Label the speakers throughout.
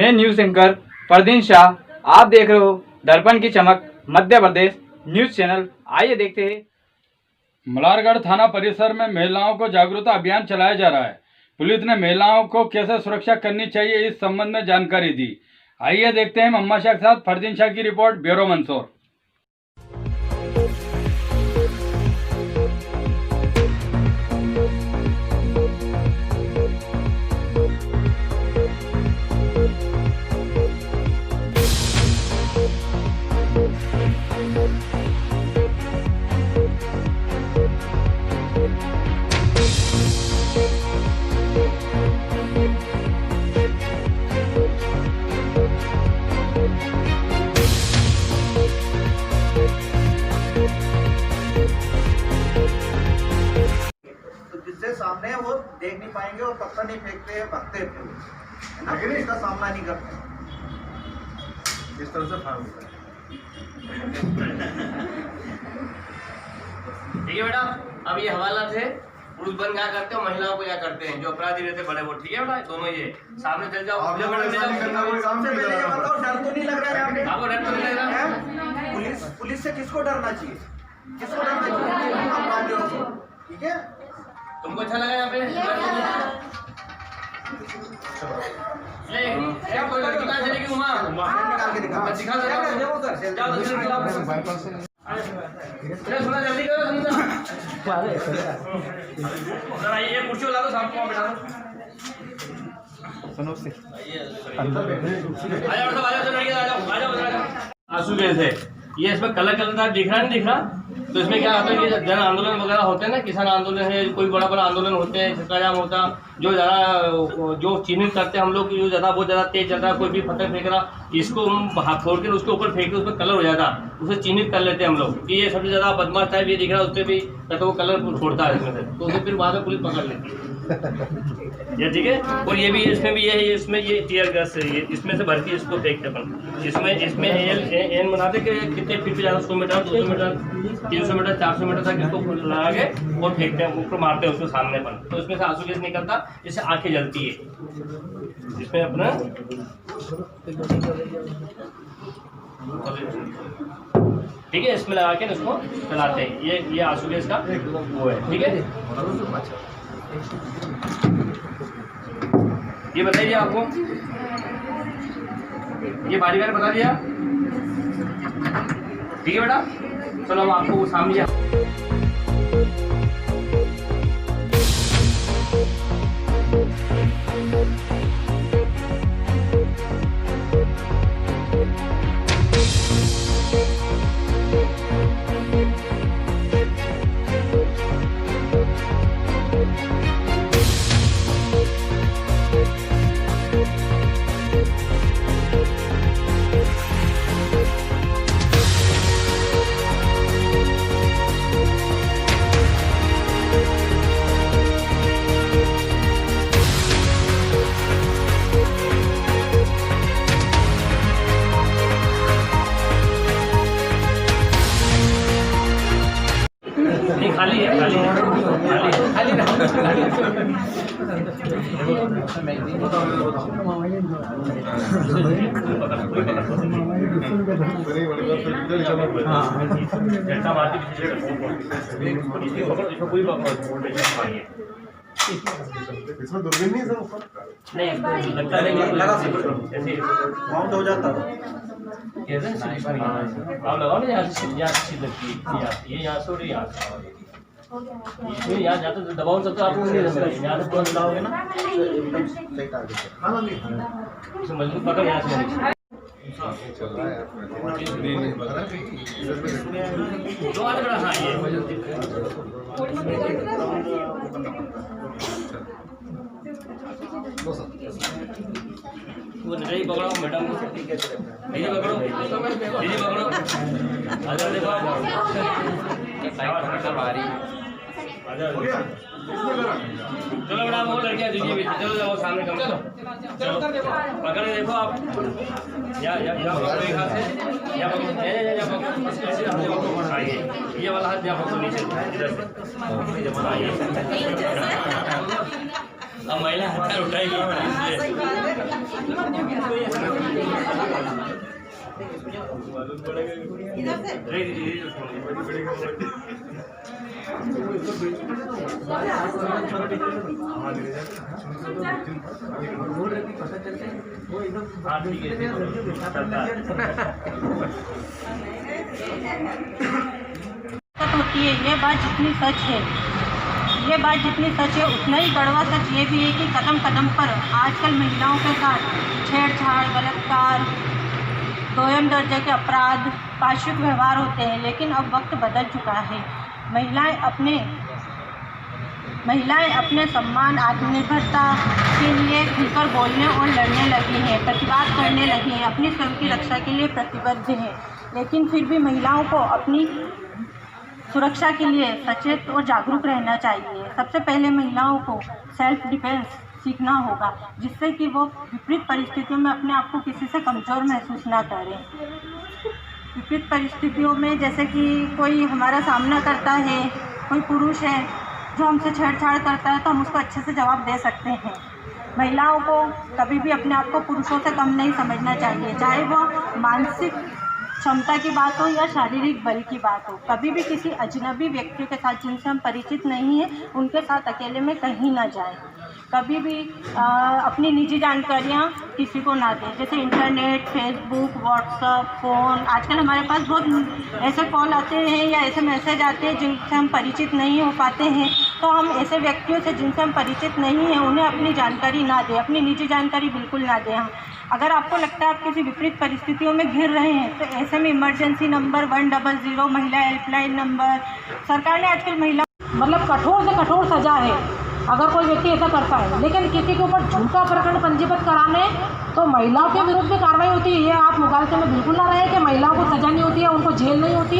Speaker 1: मैं news anchor परदीन Shah, आप देख रहे हो दर्पण की चमक मध्य प्रदेश न्यूज चैनल। आइए देखते हैं।
Speaker 2: मल्हारगढ़ थाना परिसर में महिलाओं को जागरूकता अभियान चलाया जा रहा है। पुलिस ने महिलाओं को कैसे सुरक्षा करनी चाहिए इस संबंध में जानकारी दी। आइए देखते हैं मम्मा शाह के साथ फरदीन शाह की रिपोर्ट, ब्यूरो मंसूर।
Speaker 3: जिससे सामने है वो देख नहीं पाएंगे और पत्थर नहीं फेंकते हैं, भगते थे है ना, फिर इसका सामना नहीं करते इस तरह से फार्म होता है।
Speaker 4: ठीक है बेटा, अब ये हवाला थे। पुरुष बन क्या करते हो, महिलाओं को क्या करते हैं, जो अपराधी रहते बड़े वो। ठीक है बेटा, दोनों ये सामने चल जाओ।
Speaker 3: सबसे पहले ये बताओ, डर तो नहीं लग रहा है आपको?
Speaker 4: डर तो नहीं लग रहा?
Speaker 3: पुलिस से किसको डरना चाहिए? किसको डरना चाहिए? अपराधियों से। ठीक है,
Speaker 4: तुमको अच्छा लगा यहाँ पे? कोई लड़की कहाँ चलेगी वहाँ?
Speaker 3: निकाल के दिखा।
Speaker 4: दिखा सुना जल्दी करो, सुना ये कुर्सी वाला दो, सामने बैठा दो। आंसू गैस है ये, इसमें कलर कलरदार दिख रहा नहीं दिख रहा। तो इसमें क्या होता है, ये जन आंदोलन वगैरह होते हैं ना, किसान आंदोलन है, कोई बड़ा बड़ा आंदोलन होते हैं, चक्काजाम होता, जो ज़्यादा जो चिन्हित करते हैं हम लोग, जो ज़्यादा बहुत ज़्यादा तेज चल रहा है, कोई भी पत्थर फेंक रहा, इसको हम हाथ फोड़ के उसके ऊपर फेंक के उसमें कलर हो जाता, उसे चिन्हित कर लेते हैं हम लोग कि ये सबसे ज़्यादा बदमाश टाइप ये दिख रहा है, उस पर भी तो वो कलर छोड़ता है इसमें से, तो उसे फिर बाद में पुलिस पकड़ लेती है। ये ठीक है। और ये भी इसमें भी ये है, इसमें ये टीयर गैस है, ये इसमें से भर के इसको फेंकते अपन। इसमें एन बनाते कि कितने फीट पे जाना, 100 मीटर 200 मीटर 300 मीटर 400 मीटर तक इसको लगा के और फेंकते हैं, ऊपर मारते हैं उसको सामने पर। तो इसमें से आंसू गैस निकलता, इससे आंखें जलती है। इसमें अपना ठीक है, इसमें लगा के इसको चलाते हैं। ये आंसू गैस का वो है। ठीक है, ये बताइए आपको, ये बारी बारी बता दिया। ठीक है बेटा, चलो हम आपको वो सामने खाली है, खाली है, खाली
Speaker 3: इसमें दूरबीन नहीं सर ऊपर
Speaker 4: नहीं लगता नहीं, ऐसे
Speaker 3: बाउंड हो जाता है।
Speaker 4: आप लगाओ ना, यहाँ से लगती है, ये यहाँ से और यहाँ से, इसमें यहाँ जाते तो दबाव सकते आपको नहीं लग रहा है, यहाँ से पूरा दबाओगे ना इसे मजबूत पकड़ यहाँ से दो आने बड़ा। हाँ ये वो नहीं पकड़ो मैडम, दीदी पकड़ो, दीदी पकड़ो, आजा देखो चलो बेटा, वो लड़कियां दीजिए भी, चलो जाओ सामने कम, चलो पकड़े देखो आप, या पकड़ो एक हाथ से, या पकड़ो आइए, ये वाला हाथ या पकड़ो नीचे इधर से, अब महिला हथियार उठाएगी इसलिए।
Speaker 5: होती है। ये बात जितनी सच है, ये बात जितनी सच है उतना ही कड़वा सच ये भी है कि कदम कदम पर आजकल महिलाओं के साथ छेड़छाड़, बलात्कार, दोयम दर्जे के अपराध, पाशविक व्यवहार होते हैं। लेकिन अब वक्त बदल चुका है। महिलाएं अपने सम्मान, आत्मनिर्भरता के लिए खुलकर बोलने और लड़ने लगी हैं, प्रतिवाद करने लगी हैं, अपनी स्वयं की रक्षा के लिए प्रतिबद्ध हैं। लेकिन फिर भी महिलाओं को अपनी सुरक्षा के लिए सचेत और जागरूक रहना चाहिए। सबसे पहले महिलाओं को सेल्फ डिफेंस सीखना होगा, जिससे कि वो विपरीत परिस्थितियों में अपने आप को किसी से कमज़ोर महसूस ना करें। विपरीत परिस्थितियों में जैसे कि कोई हमारा सामना करता है, कोई पुरुष है जो हमसे छेड़छाड़ करता है, तो हम उसको अच्छे से जवाब दे सकते हैं। महिलाओं को कभी भी अपने आप को पुरुषों से कम नहीं समझना चाहिए, चाहे वो मानसिक क्षमता की बात हो या शारीरिक बल की बात हो। कभी भी किसी अजनबी व्यक्ति के साथ जिनसे हम परिचित नहीं हैं उनके साथ अकेले में कहीं ना जाएं। कभी भी अपनी निजी जानकारियां किसी को ना दें, जैसे इंटरनेट, फेसबुक, व्हाट्सएप, फ़ोन। आजकल हमारे पास बहुत ऐसे कॉल आते हैं या ऐसे मैसेज आते हैं जिनसे हम परिचित नहीं हो पाते हैं। तो हम ऐसे व्यक्तियों से जिनसे हम परिचित नहीं हैं उन्हें अपनी जानकारी ना दें, अपनी निजी जानकारी बिल्कुल ना दें। अगर आपको लगता है आप किसी विपरीत परिस्थितियों में घिर रहे हैं तो ऐसे में इमरजेंसी नंबर 100 महिला हेल्पलाइन नंबर। सरकार ने आजकल महिला कठोर से कठोर सजा है अगर कोई व्यक्ति ऐसा करता है। लेकिन किसी के ऊपर झूठा प्रकरण पंजीबद्ध कराने तो महिलाओं के विरुद्ध भी कार्रवाई होती है। ये आप मुगालते में बिल्कुल ना रहे कि महिलाओं को सजा नहीं होती है, उनको जेल नहीं होती,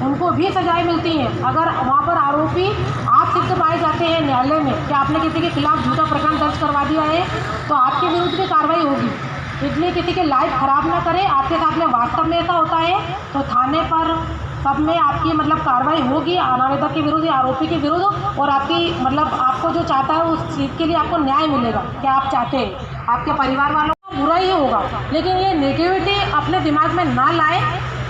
Speaker 5: उनको भी सजाएं मिलती हैं। अगर वहाँ पर आरोपी आप सिद्ध पाए जाते हैं न्यायालय में कि आपने किसी के खिलाफ झूठा प्रकरण दर्ज करवा दिया है तो आपके विरुद्ध भी कार्रवाई होगी। इसलिए किसी की लाइफ ख़राब ना करें। आपके साथ में वास्तव में ऐसा होता है तो थाने पर सब में आपकी कार्रवाई होगी अनावेदक के विरुद्ध या आरोपी के विरुद्ध, और आपकी आपको जो चाहता है उस चीज़ के लिए आपको न्याय मिलेगा क्या आप चाहते हैं। आपके परिवार वालों को बुरा ही होगा, लेकिन ये नेगेटिविटी अपने दिमाग में ना लाएं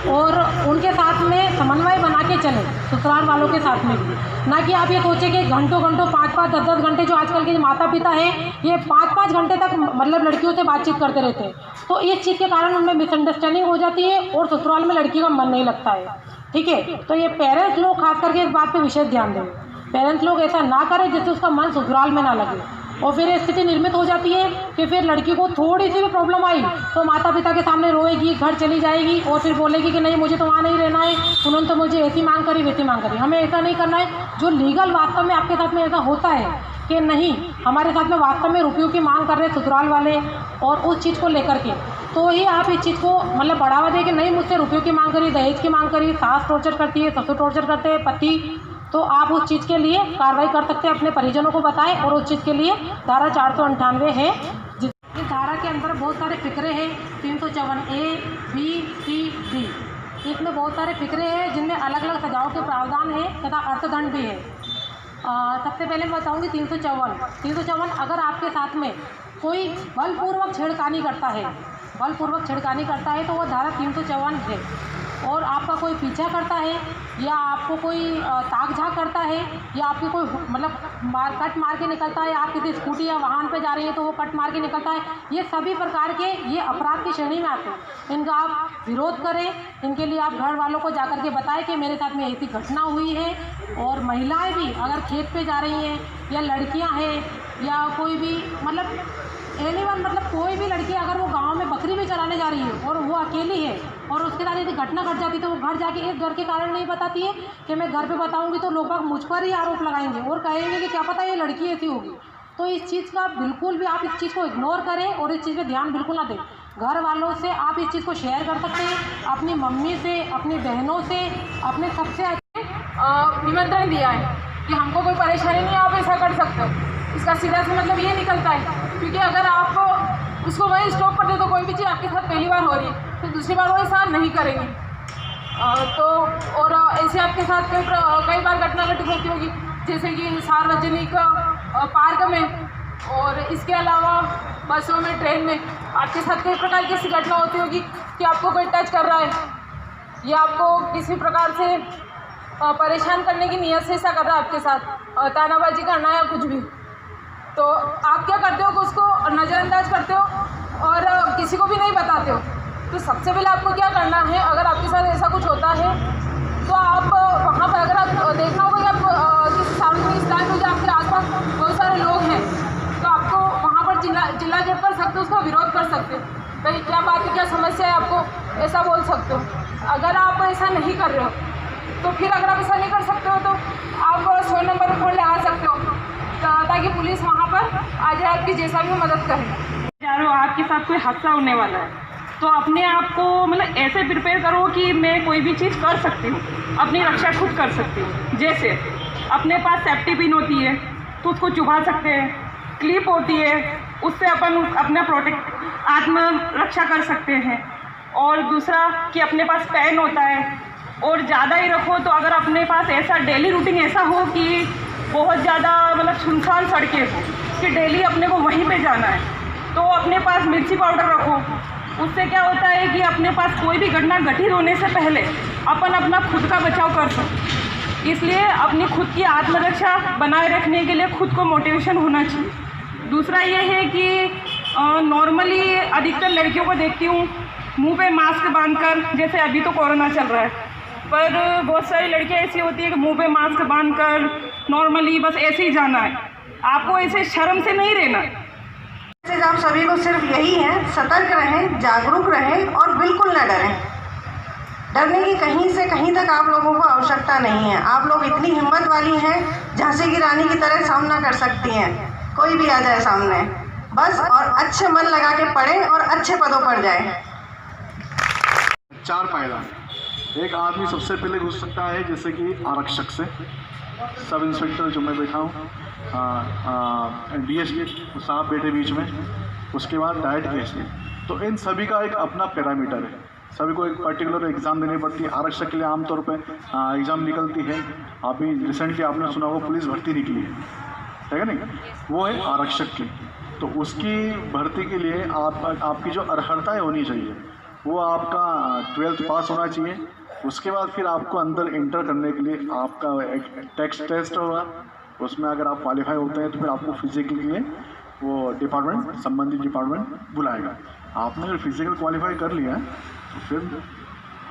Speaker 5: और उनके साथ में समन्वय बना के चलें, ससुराल वालों के साथ में भी। ना कि आप ये सोचें कि घंटों 5-5, 10-10 घंटे जो आजकल के माता पिता हैं ये 5-5 घंटे तक लड़कियों से बातचीत करते रहते हैं, तो इस चीज़ के कारण उनमें मिसअंडरस्टैंडिंग हो जाती है और ससुराल में लड़की का मन नहीं लगता है। ठीक है, तो ये पेरेंट्स लोग खास करके इस बात पे विशेष ध्यान दें। पेरेंट्स लोग ऐसा ना करें जिससे उसका मन ससुराल में ना लगे, और फिर ये स्थिति निर्मित हो जाती है कि फिर लड़की को थोड़ी सी भी प्रॉब्लम आई तो माता पिता के सामने रोएगी, घर चली जाएगी और फिर बोलेगी कि नहीं मुझे तो वहाँ नहीं रहना है, उन्होंने तो मुझे ऐसी मांग करी वैसी मांग करी। हमें ऐसा नहीं करना है। जो लीगल वास्तव में आपके साथ में ऐसा होता है कि नहीं हमारे साथ में वास्तव में रुपयों की मांग कर रहे हैं ससुराल वाले और उस चीज़ को लेकर के, तो ही आप इस चीज़ को बढ़ावा दें कि नहीं मुझसे रुपयों की मांग करी, दहेज की मांग करी, सास टॉर्चर करती है, ससुर टॉर्चर करते हैं, पति, तो आप उस चीज़ के लिए कार्रवाई कर सकते हैं, अपने परिजनों को बताएं। और उस चीज़ के लिए धारा 498 है, जिस धारा के अंदर बहुत सारे फिक्रे हैं, 354A, B, C, D। इसमें बहुत सारे फिक्रे हैं जिनमें अलग अलग सजाओं के प्रावधान है तथा अर्थदंड भी है। सबसे पहले मैं बताऊँगी 354। अगर आपके साथ में कोई बलपूर्वक छेड़खानी करता है तो वह धारा 354 है। और आपका कोई पीछा करता है या आपको कोई ताक झाक करता है या आपकी कोई कट मार के निकलता है, आप किसी स्कूटी या वाहन पे जा रही है तो वो कट मार के निकलता है, ये सभी प्रकार के ये अपराध की श्रेणी में आते हैं। इनका आप विरोध करें, इनके लिए आप घर वालों को जाकर के बताएं कि मेरे साथ में ऐसी घटना हुई है। और महिलाएं भी अगर खेत पे जा रही हैं या लड़कियां हैं या कोई भी एनीवन कोई भी लड़की अगर वो गांव में बकरी भी चराने जा रही है और वो अकेली है और उसके साथ यदि घटना घट जाती है तो वो घर जाके इस डर के कारण नहीं बताती है कि मैं घर पे बताऊंगी तो लोग मुझ पर ही आरोप लगाएंगे और कहेंगे कि क्या पता ये लड़की ऐसी होगी। तो इस चीज़ का बिल्कुल भी आप इस चीज़ को इग्नोर करें और इस चीज़ पे ध्यान बिल्कुल ना दें। घर वालों से आप इस चीज़ को शेयर कर सकते हैं, अपनी मम्मी से, अपनी बहनों से, अपने सबसे अच्छे निमंत्रण दिया है कि हमको कोई परेशानी नहीं, आप ऐसा कर सकते हो। इसका सीधा से ये निकलता है, क्योंकि अगर आप उसको वहीं स्टॉप कर दे तो कोई भी चीज़ आपके साथ पहली बार हो रही है तो दूसरी बार वो ऐसा नहीं करेंगे। तो और ऐसे आपके साथ कई बार घटना घटित होती होगी, जैसे कि सार्वजनिक पार्क में
Speaker 6: और इसके अलावा बसों में, ट्रेन में आपके साथ कई प्रकार की ऐसी घटना होती होगी कि आपको कोई टच कर रहा है या आपको किसी प्रकार से परेशान करने की नीयत से ऐसा कर रहा है आपके साथ, तानाबाजी करना या कुछ भी, तो आप क्या करते हो कि उसको नज़रअंदाज करते हो और किसी को भी नहीं बताते हो। तो सबसे पहले आपको क्या करना है, अगर आपके साथ ऐसा कुछ होता है तो आप वहाँ पर, अगर आप देखना होगा कि आप किसी सार्वजनिक स्थान में जो आपके आसपास बहुत सारे लोग हैं, तो आपको वहाँ पर चिल्ला जब कर सकते हो, उसका विरोध कर सकते हो, भाई क्या बात है, क्या समस्या है, आपको ऐसा बोल सकते हो। अगर आप ऐसा नहीं कर रहे हो तो फिर अगर आप ऐसा नहीं कर सकते हो तो आप 100 नंबर पर फोन लगा सकते हो ताकि पुलिस वहाँ पर आ जाए, आपकी जैसा भी मदद करे।
Speaker 7: यारो आपके साथ कोई हादसा होने वाला है तो अपने आप को मतलब ऐसे प्रिपेयर करो कि मैं कोई भी चीज़ कर सकती हूँ, अपनी रक्षा खुद कर सकती हूँ। जैसे अपने पास सेफ्टी पिन होती है तो उसको चुभा सकते हैं, क्लिप होती है उससे अपन अपना प्रोटेक्ट आत्मरक्षा कर सकते हैं। और दूसरा कि अपने पास पेन होता है, और ज़्यादा ही रखो तो अगर अपने पास ऐसा डेली रूटीन ऐसा हो कि बहुत ज़्यादा मतलब सुनसान सड़कें हो कि डेली अपने को वहीं पे जाना है, तो अपने पास मिर्ची पाउडर रखो। उससे क्या होता है कि अपने पास कोई भी घटना घटित होने से पहले अपन अपना खुद का बचाव कर सकते। इसलिए अपनी खुद की आत्मरक्षा बनाए रखने के लिए खुद को मोटिवेशन होना चाहिए। दूसरा ये है कि नॉर्मली अधिकतर लड़कियों को देखती हूँ मुंह पे मास्क बांधकर, जैसे अभी तो कोरोना चल रहा है, पर बहुत सारी लड़कियाँ ऐसी होती है कि मुंह पे मास्क बांधकर नॉर्मली बस ऐसे ही जाना है। आपको ऐसे शर्म से नहीं रहना।
Speaker 5: आप सभी को सिर्फ यही है, सतर्क रहें, जागरूक रहें और बिल्कुल न डरें। डरने की कहीं से कहीं तक आप लोगों को आवश्यकता नहीं है। आप लोग इतनी हिम्मत वाली हैं, झांसी की रानी की तरह सामना कर सकती हैं, कोई भी आ जाए सामने, बस और अच्छे मन लगा के पढ़ें और अच्छे पदों पर जाएं।
Speaker 8: 4 पायदान। एक आदमी सबसे पहले घुस सकता है जैसे कि आरक्षक से, सब इंस्पेक्टर जो मैं बैठा हूँ, डीएसपी साहब बैठे बीच में, उसके बाद डायरेक्ट केस में। तो इन सभी का एक अपना पैरामीटर है, सभी को एक पर्टिकुलर एग्ज़ाम देनी पड़ती है। आरक्षक के लिए आमतौर पे एग्ज़ाम निकलती है, अभी रिसेंटली आपने सुना होगा पुलिस भर्ती निकली है, ठीक है नहीं, वो है आरक्षक की। तो उसकी भर्ती के लिए आपकी जो अर्हताएँ होनी चाहिए वो आपका 12th पास होना चाहिए। उसके बाद फिर आपको अंदर इंटर करने के लिए आपका एक टेस्ट होगा, उसमें अगर आप क्वालिफाई होते हैं तो फिर आपको फिजिकल के लिए वो डिपार्टमेंट, संबंधित डिपार्टमेंट बुलाएगा। आपने अगर फिजिकल क्वालिफाई कर लिया तो फिर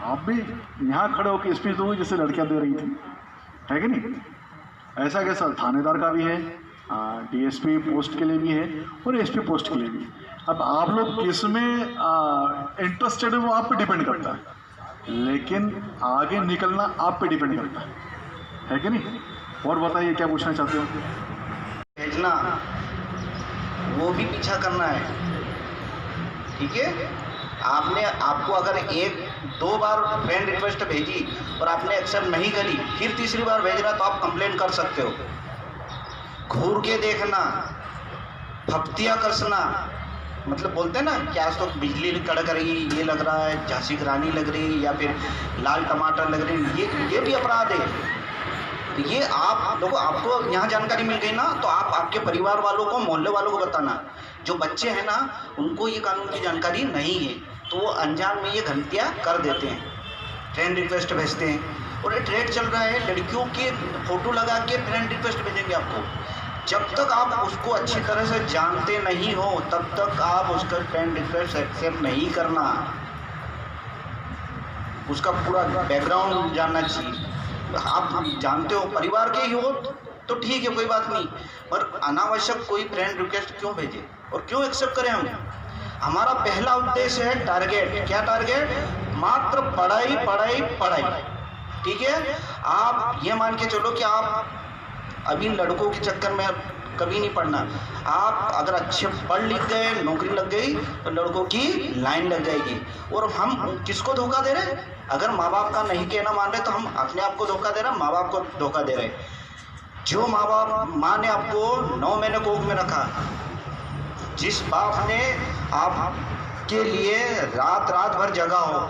Speaker 8: आप भी यहाँ खड़े होकर स्पीच दोगे जैसे लड़कियाँ दे रही थी, है कि नहीं। ऐसा कैसा थानेदार का भी है, डीएसपी पोस्ट के लिए भी है और एसपी पोस्ट के लिए भी। अब आप लोग किस में इंटरेस्टेड है वो आप पे डिपेंड करता है, लेकिन आगे निकलना आप पे डिपेंड करता है कि नहीं। और बताइए क्या पूछना चाहते हो।
Speaker 3: भेजना वो भी पीछा करना है, ठीक है। आपको अगर 1-2 बार फ्रेंड रिक्वेस्ट भेजी और आपने एक्सेप्ट नहीं करी, फिर तीसरी बार भेज रहा तो आप कंप्लेंट कर सकते हो। घूर के देखना, फप्तियाँ कसना, मतलब बोलते हैं ना कि आज तो बिजली कड़क रही, ये लग रहा है झांसी की रानी लग रही, या फिर लाल टमाटर लग रही, ये भी अपराध है। तो ये आप लोगों, आपको यहाँ जानकारी मिल गई ना, तो आप आपके परिवार वालों को, मोहल्ले वालों को बताना। जो बच्चे हैं ना, उनको ये कानून की जानकारी नहीं है, तो वो अनजान में ये गलतियाँ कर देते हैं, फ्रेंड रिक्वेस्ट भेजते हैं। और ये ट्रेड चल रहा है, लड़कियों के फ़ोटो लगा के फ्रेंड रिक्वेस्ट भेजेंगे आपको। जब तक आप उसको अच्छी तरह से जानते नहीं हो तब तक आप उसका फ्रेंड रिक्वेस्ट एक्सेप्ट नहीं करना। उसका पूरा बैकग्राउंड जानना चाहिए। आप जानते हो, परिवार के ही हो तो ठीक है, कोई बात नहीं, पर अनावश्यक कोई फ्रेंड रिक्वेस्ट क्यों भेजे और क्यों एक्सेप्ट करें हम। हमारा पहला उद्देश्य है टारगेट। क्या टारगेट? मात्र पढ़ाई पढ़ाई पढ़ाई, ठीक है। आप ये मान के चलो कि आप अभी लड़कों के चक्कर में कभी नहीं पढ़ना। आप अगर अच्छे पढ़ लिख गए, नौकरी लग गई, तो लड़कों की लाइन लग जाएगी। और हम किसको धोखा दे रहे हैं? अगर माँ बाप का नहीं कहना मान रहे तो हम अपने आप को धोखा दे रहे हैं, माँ बाप को धोखा दे रहे हैं। जो माँ ने आपको 9 महीने कोख में रखा, जिस बाप ने आपके लिए रात भर जगा हो,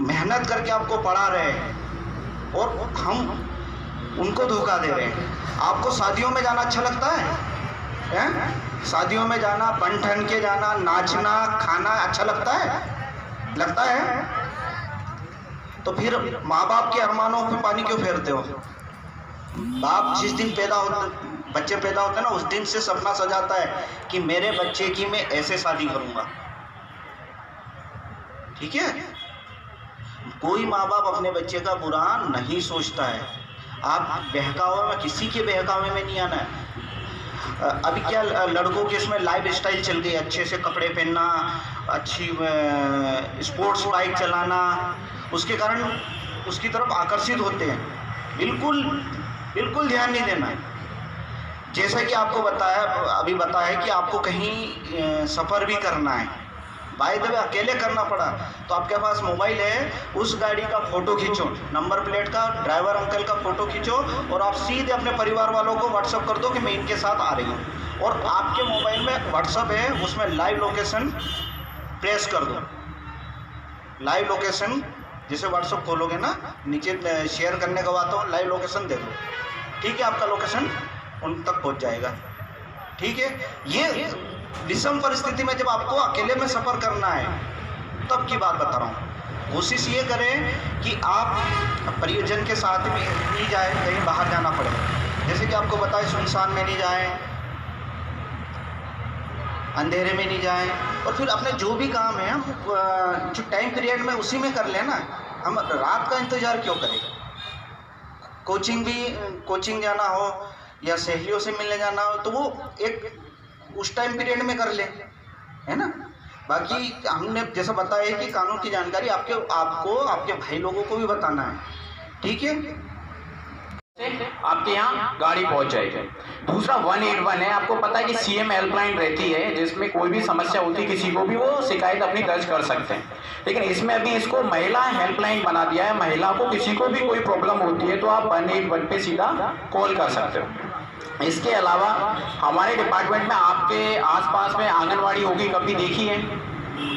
Speaker 3: मेहनत करके आपको पढ़ा रहे हैं, और हम उनको धोखा दे रहे हैं। आपको शादियों में जाना अच्छा लगता है? शादियों में जाना, बन ठन के जाना, नाचना, खाना अच्छा लगता है? लगता है? तो फिर माँ बाप के अरमानों पे पानी क्यों फेरते हो? बाप जिस दिन बच्चे पैदा होते हैं ना, उस दिन से सपना सजाता है कि मेरे बच्चे की मैं ऐसे शादी करूँगा। ठीक है? कोई माँ बाप अपने बच्चे का बुरा नहीं सोचता है। आप बहकावे में, किसी के बहकावे में नहीं आना है। अभी क्या लड़कों के इसमें लाइफ स्टाइल चल गई, अच्छे से कपड़े पहनना, अच्छी स्पोर्ट्स बाइक चलाना, उसके कारण उसकी तरफ आकर्षित होते हैं। बिल्कुल ध्यान नहीं देना है। जैसा कि आपको अभी बताया कि आपको कहीं सफ़र भी करना है, बाय द वे अकेले करना पड़ा, तो आपके पास मोबाइल है, उस गाड़ी का फ़ोटो खींचो, नंबर प्लेट का, ड्राइवर अंकल का फ़ोटो खींचो और आप सीधे अपने परिवार वालों को व्हाट्सअप कर दो कि मैं इनके साथ आ रही हूँ। और आपके मोबाइल में व्हाट्सअप है, उसमें लाइव लोकेशन प्रेस कर दो। लाइव लोकेशन जैसे व्हाट्सअप खोलोगे ना, नीचे शेयर करने का बात हो, लाइव लोकेशन दे दो। ठीक है, आपका लोकेशन उन तक पहुँच जाएगा। ठीक है? ये विषम परिस्थिति में जब आपको अकेले में सफ़र करना है तब की बात बता रहा हूँ। कोशिश ये करें कि आप परिजन के साथ भी नहीं जाए, कहीं बाहर जाना पड़े, जैसे कि आपको बताएं, सुनसान में नहीं जाएं, अंधेरे में नहीं जाएं, और फिर अपने जो भी काम है हम जो टाइम पीरियड में उसी में कर लेना। हम रात का इंतज़ार क्यों करें? कोचिंग जाना हो या सहेलियों से मिलने जाना हो तो वो एक उस टाइम पीरियड में कर ले, है ना। बाकी हमने जैसा बताया कि कानून की जानकारी आपको आपके भाई लोगों को भी बताना है। ठीक है?
Speaker 9: आपके यहाँ गाड़ी पहुंच जाएगी। दूसरा 181 है, आपको पता है कि सीएम हेल्पलाइन रहती है, जिसमें कोई भी समस्या होती है किसी को भी वो शिकायत अपनी दर्ज कर सकते हैं। लेकिन इसमें अभी इसको महिला हेल्पलाइन बना दिया है। महिला को किसी को भी कोई प्रॉब्लम होती है तो आप 181 पे सीधा कॉल कर सकते हो। इसके अलावा हमारे डिपार्टमेंट में आपके आसपास में आंगनवाड़ी होगी, कभी देखी है?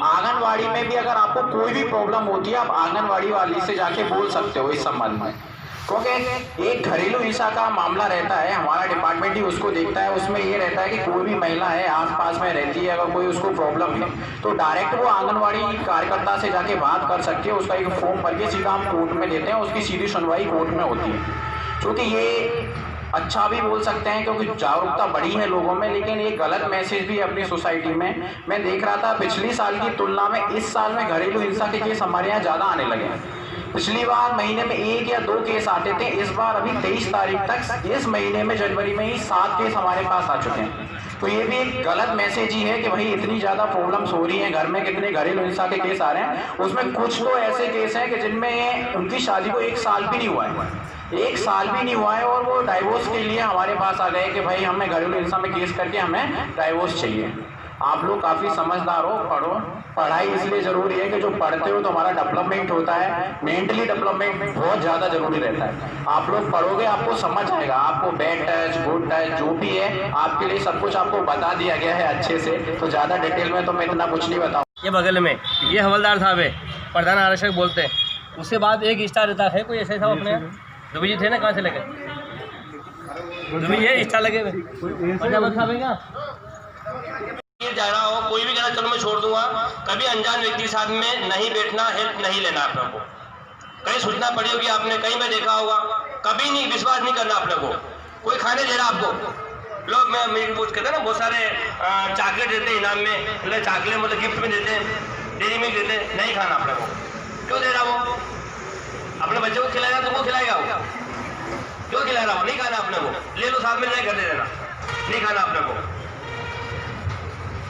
Speaker 9: आंगनवाड़ी में भी अगर आपको कोई भी प्रॉब्लम होती है आप आंगनवाड़ी वाली से जाके बोल सकते हो इस संबंध में, क्योंकि एक घरेलू हिंसा का मामला रहता है, हमारा डिपार्टमेंट ही उसको देखता है। उसमें ये रहता है कि कोई भी महिला है आसपास में रहती है, अगर कोई उसको प्रॉब्लम है तो डायरेक्ट वो आंगनवाड़ी कार्यकर्ता से जाके बात कर सकती है। उसका एक फॉर्म भर के सीधा हम कोर्ट में देते हैं, उसकी सीधी सुनवाई कोर्ट में होती है। क्योंकि ये अच्छा भी बोल सकते हैं क्योंकि जागरूकता बढ़ी है लोगों में, लेकिन एक गलत मैसेज भी अपनी सोसाइटी में मैं देख रहा था। पिछली साल की तुलना में इस साल में घरेलू हिंसा के केस हमारे यहाँ ज़्यादा आने लगे हैं। पिछली बार महीने में 1 या 2 केस आते थे, इस बार अभी 23 तारीख तक इस महीने में जनवरी में ही 7 केस हमारे पास आ चुके हैं। तो ये भी एक गलत मैसेज ही है कि भाई इतनी ज़्यादा प्रॉब्लम्स हो रही हैं, घर में कितने घरेलू हिंसा के केस आ रहे हैं। उसमें कुछ तो ऐसे केस हैं कि जिनमें उनकी शादी को 1 साल भी नहीं हुआ है, 1 साल भी नहीं हुआ है और वो डाइवोर्स के लिए हमारे पास आ गए कि भाई हमें घरेलू हिंसा में केस करके हमें डाइवोर्स चाहिए। आप लोग काफ़ी समझदार हो, पढ़ो। पढ़ाई इसलिए ज़रूरी है कि जो पढ़ते हो तो हमारा डेवलपमेंट होता है, मेंटली डेवलपमेंट बहुत ज़्यादा ज़रूरी रहता है। आप लोग पढ़ोगे आपको समझ आएगा, आपको बैड टच गुड टच जो भी है आपके लिए सब कुछ आपको बता दिया गया है अच्छे से, तो ज़्यादा डिटेल में तो मैं इतना कुछ नहीं बताऊँ।
Speaker 4: ये बगल में ये हवलदार साहब है, प्रधान आरक्षक बोलते हैं। उसके बाद एक स्टार रहता है, कोई ऐसे साहब अपने दुबई जी थे ना, कहाँ से लगे दुबई है स्टार लगे हुए जा रहा हो, कोई भी कहना चलो मैं छोड़ दूंगा, कभी अनजान व्यक्ति के साथ में नहीं बैठना, हेल्प नहीं लेना। अपने को कहीं सूचना पड़ी होगी आपने, कहीं में देखा होगा, कभी नहीं विश्वास नहीं करना अपने को। कोई खाने दे रहा आपको, लोग मैं कुछ कहते हैं ना, बहुत सारे चॉकलेट देते हैं इनाम में, मतलब चॉकलेट मतलब गिफ्ट में देते हैं, डेरी मिल्क देते हैं, नहीं खाना अपने को। क्यों दे रहा वो? अपने बच्चे को खिलाएगा तो वो खिलाएगा, वो क्यों खिला रहा हो? नहीं खाना अपने को, ले लो साथ में जाए कर दे देना, नहीं खाना अपने को।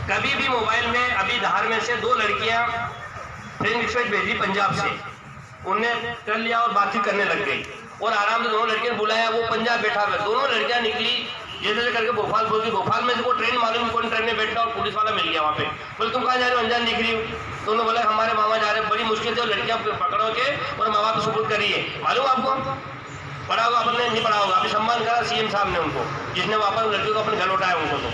Speaker 4: कभी भी मोबाइल में अभी धार में से 2 लड़कियां फ्रेंड रिक्वेस्ट भेजी पंजाब से, उनने कर लिया और बातचीत करने लग गई और आराम से दोनों लड़कियों ने बुलाया, वो पंजाब बैठा हुआ। दोनों लड़कियां निकली जैसे करके भोपाल पहुंची। भोपाल में से वो ट्रेन मालूम कौन ट्रेन में बैठा और पुलिस वाला मिल गया वहाँ पे। बोले तुम कहाँ जा रहे हो? अनजान दिख रही हो। तो उन्होंने बोला हमारे मामा जा रहे हैं। बड़ी मुश्किल से लड़कियां पकड़ो के और माँ बाप सुपुर्द करिए। मालूम आपको पढ़ा होगा, आपने नहीं पढ़ा होगा, अभी सम्मान करा सीएम साहब ने उनको, जिसने वापस लड़कियों को अपने घर लौटाया उनको। तो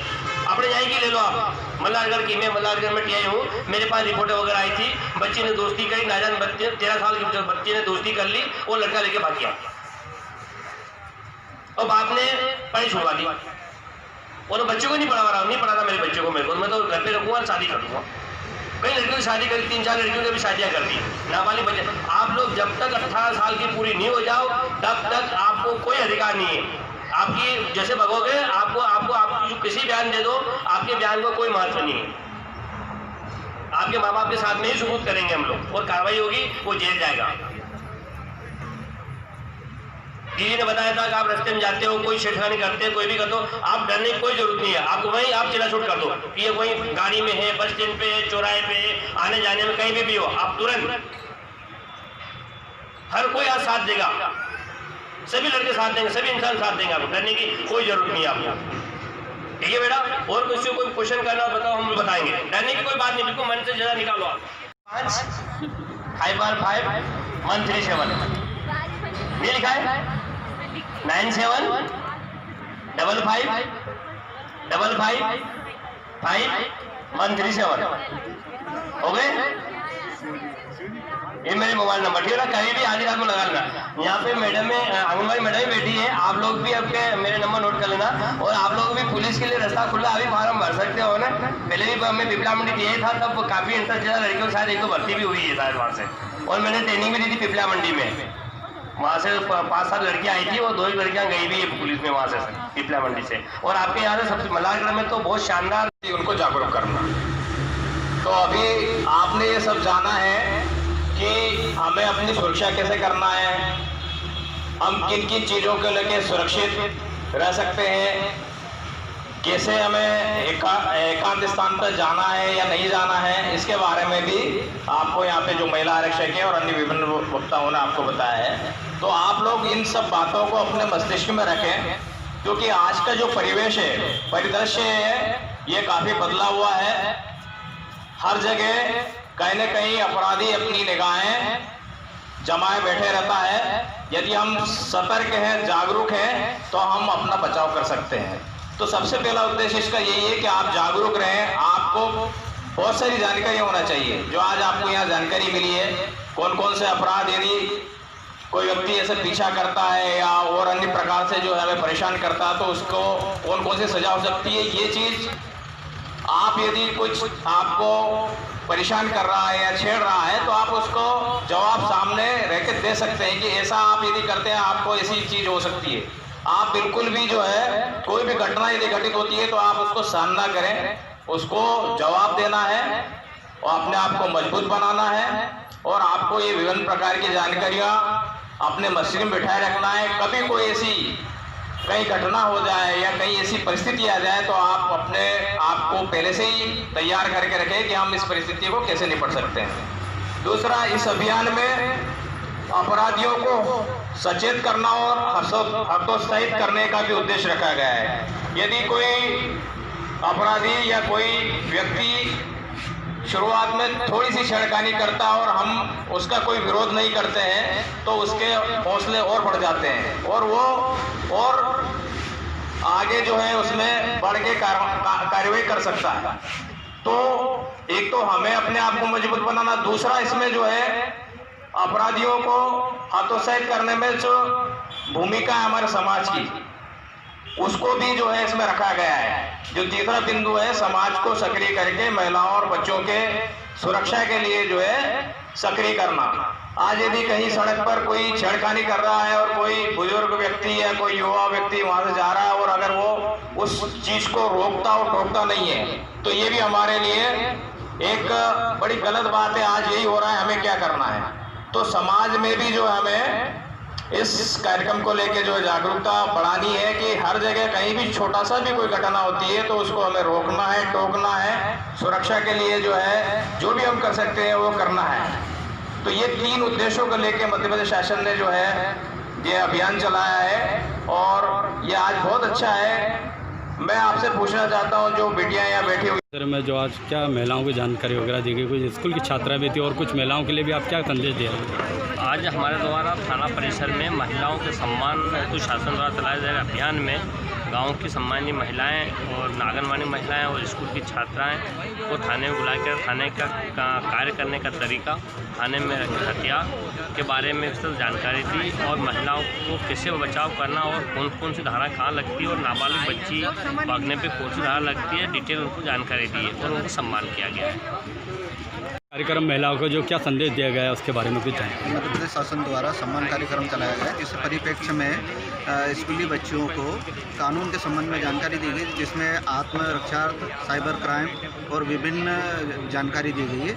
Speaker 4: अपने यहाँ की ले लो आप, मल्हारगढ़ की। मैं मल्हारगढ़ में टीआई हूँ, मेरे पास रिपोर्टें वगैरह आई थी। बच्ची ने दोस्ती करी, नाजान बच्चे 13 साल की बच्ची ने दोस्ती कर ली और लड़का लेके भाग गया और बाप ने पढ़ाई छुड़वा दी और बच्चों को नहीं पढ़ा रहा हूँ, नहीं पढ़ाता मेरे बच्चों को, मेरे को मैं तो घर पे रखूँगा और शादी कर दूँगा। कई लड़कियों की शादी करी, 3-4 लड़कियों की भी शादियाँ कर दी, नाबालिग बच्चे। आप लोग जब तक 18 साल की पूरी नहीं हो जाओ तब तक आपको कोई अधिकार नहीं है। आपकी जैसे भगोगे आपको आपको आप जो किसी बयान दे दो, आपके बयान को कोई महत्व नहीं है। आपके माँ बाप के साथ में ही सबूत करेंगे हम लोग और कार्रवाई होगी, वो जेल जाएगा। दीदी ने बताया था कि आप रास्ते में जाते हो, कोई छेड़खानी करते हो, कोई भी कर दो, आप डरने की कोई जरूरत नहीं है। आपको वहीं आप चिल्ला छूट कर दो कि ये कोई गाड़ी में है, बस स्टैंड पे है, चौराहे पे है, आने जाने में कहीं भी हो, आप तुरंत, हर कोई आज साथ देगा, सभी लड़के साथ देंगे, सभी इंसान साथ देंगे। आपको डरने की कोई जरूरत नहीं है आपको, ठीक है बेटा। और किसी को कोई क्वेश्चन करना बताओ, हम बताएंगे, डरने की कोई बात नहीं, बिल्कुल मन से ज्यादा निकालो आप। 555-137 ये लिखा है 9755555137 हो गए। ये मेरे मोबाइल नंबर, ठीक है ना, कहीं भी आधी रात में लगा लेना। यहाँ पे मैडम में आंगनबाड़ी मैडम बैठी है, आप लोग भी आपके मेरे नंबर नोट कर लेना। और आप लोग भी पुलिस के लिए रास्ता खुला, अभी फॉर्म भर सकते हो ना। पहले भी हमें पिपला मंडी दिया था, तब काफी इंटरेस्ट ज्यादा लड़कियों के साथ एक तो भर्ती भी हुई है शायद वहाँ से, और मैंने ट्रेनिंग भी दी थी पिपला मंडी में। वहाँ से 5-7 लड़कियाँ आई थी और 2 लड़कियाँ गई भी है पुलिस में वहाँ से, पिपला मंडी से। और आपके यहाँ से सबसे मलारगढ़ में तो बहुत शानदार
Speaker 9: उनको जागरूक करना। तो अभी आपने ये सब जाना है कि हमें अपनी सुरक्षा कैसे करना है, हम किन किन चीज़ों को लेकर सुरक्षित रह सकते हैं, कैसे हमें एकांत स्थान पर जाना है या नहीं जाना है, इसके बारे में भी आपको यहाँ पे जो महिला आरक्षक है और अन्य विभिन्न वक्ताओं ने आपको बताया है। तो आप लोग इन सब बातों को अपने मस्तिष्क में रखें, क्योंकि आज का जो परिवेश है, परिदृश्य है, ये काफ़ी बदला हुआ है। हर जगह कहीं न कहीं अपराधी अपनी निगाहें जमाए बैठे रहता है। यदि हम सतर्क हैं, जागरूक हैं, तो हम अपना बचाव कर सकते हैं। तो सबसे पहला उद्देश्य इसका यही है कि आप जागरूक रहें। आपको बहुत सारी जानकारी होना चाहिए, जो आज आपको यहाँ जानकारी मिली है, कौन कौन से अपराध, यदि कोई व्यक्ति ऐसे पीछा करता है या और अन्य प्रकार से जो है हमें परेशान करता है, तो उसको कौन कौन सी सजा हो सकती है, ये चीज़ आप यदि कुछ आपको परेशान कर रहा है या छेड़ रहा है, तो आप उसको जवाब सामने रह के दे सकते हैं कि ऐसा आप यदि करते हैं आपको ऐसी चीज़ हो सकती है। आप बिल्कुल भी जो है कोई भी घटना यदि घटित होती है तो आप उसको सामना करें, उसको जवाब देना है और अपने आप को मजबूत बनाना है। और आपको ये विभिन्न प्रकार की जानकारियाँ अपने मस्तिष्क में बिठाए रखना है। कभी कोई ऐसी कहीं घटना हो जाए या कहीं ऐसी परिस्थिति आ जाए तो आप अपने आप को पहले से ही तैयार करके रखें कि हम इस परिस्थिति को कैसे निपट सकते हैं। दूसरा, इस अभियान में अपराधियों को सचेत करना और हतोत्साहित करने का भी उद्देश्य रखा गया है। यदि कोई अपराधी या कोई व्यक्ति शुरुआत में थोड़ी सी छेड़खानी करता है और हम उसका कोई विरोध नहीं करते हैं, तो उसके हौसले और बढ़ जाते हैं और वो और आगे जो है उसमें बढ़ के कार्रवाई कर सकता है। तो एक तो हमें अपने आप को मजबूत बनाना, दूसरा इसमें जो है अपराधियों को हतोत्साहित करने में जो भूमिका है हमारे समाज की, उसको भी जो है इसमें रखा गया है। जो तीसरा बिंदु है, समाज को सक्रिय करके महिलाओं और बच्चों के सुरक्षा के लिए जो है सक्रिय करना। आज यदि कहीं सड़क पर कोई छेड़खानी कर रहा है और कोई बुजुर्ग व्यक्ति या कोई युवा व्यक्ति वहां से जा रहा है और अगर वो उस चीज को रोकता और टोकता नहीं है, तो ये भी हमारे लिए एक बड़ी गलत बात है। आज यही हो रहा है, हमें क्या करना है। तो समाज में भी जो हमें इस कार्यक्रम को लेके जो जागरूकता बढ़ानी है कि हर जगह कहीं भी छोटा सा भी कोई घटना होती है तो उसको हमें रोकना है, टोकना है। सुरक्षा के लिए जो है जो भी हम कर सकते हैं वो करना है। तो ये 3 उद्देश्यों को लेके मध्य प्रदेश शासन ने जो है ये अभियान चलाया है और ये आज बहुत अच्छा है। मैं आपसे पूछना चाहता हूँ, जो बेटियाँ यहाँ बैठी हुई
Speaker 2: सर, मैं जो आज क्या महिलाओं की जानकारी वगैरह दी गई, कुछ स्कूल की छात्रा भी थी और कुछ महिलाओं के लिए भी आप क्या संदेश दे रहे हैं?
Speaker 4: आज हमारे द्वारा थाना परिसर में महिलाओं के सम्मान हेतु शासन द्वारा चलाए जा रहे अभियान में गांव की सम्मानीय महिलाएं और आंगनवाड़ी महिलाएं और स्कूल की छात्राएं को थाने में बुलाकर थाने का कार्य करने का तरीका, थाने में रखे हथियार के बारे में विस्तृत जानकारी दी और महिलाओं को कैसे बचाव करना और कौन कौन सी धारा कहाँ लगती है और नाबालिग बच्ची भागने पे कौन सी धारा लगती है, डिटेल उनको जानकारी दी है और उनको सम्मान किया गया है।
Speaker 2: कार्यक्रम महिलाओं को जो क्या संदेश दिया गया है उसके बारे में कुछ जानकारी।
Speaker 10: मध्य प्रदेश शासन द्वारा सम्मान कार्यक्रम चलाया गया, जिस परिप्रेक्ष्य में स्कूली बच्चियों को कानून के संबंध में जानकारी दी गई, जिसमें आत्मरक्षा, साइबर क्राइम और विभिन्न जानकारी दी गई है।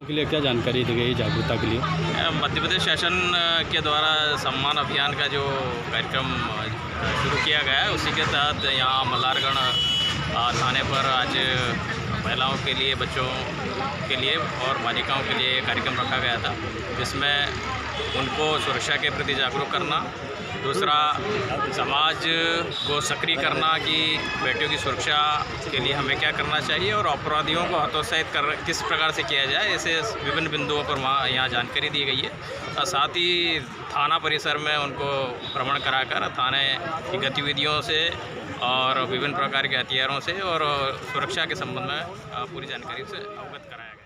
Speaker 2: के लिए क्या जानकारी दी गई जागरूकता के लिए?
Speaker 11: मध्य प्रदेश शासन के द्वारा सम्मान अभियान का जो कार्यक्रम शुरू किया गया है, उसी के तहत यहाँ मल्हारगढ़ थाने पर आज महिलाओं के लिए, बच्चों के लिए और बालिकाओं के लिए कार्यक्रम रखा गया था, जिसमें उनको सुरक्षा के प्रति जागरूक करना, दूसरा समाज को सक्रिय करना कि बेटियों की सुरक्षा के लिए हमें क्या करना चाहिए और अपराधियों को हतोत्साहित किस प्रकार से किया जाए, ऐसे विभिन्न बिंदुओं पर यहाँ जानकारी दी गई है। और साथ ही थाना परिसर में उनको भ्रमण कराकर थाने की गतिविधियों से और विभिन्न प्रकार के हथियारों से और सुरक्षा के संबंध में पूरी जानकारी से अवगत कराया गया।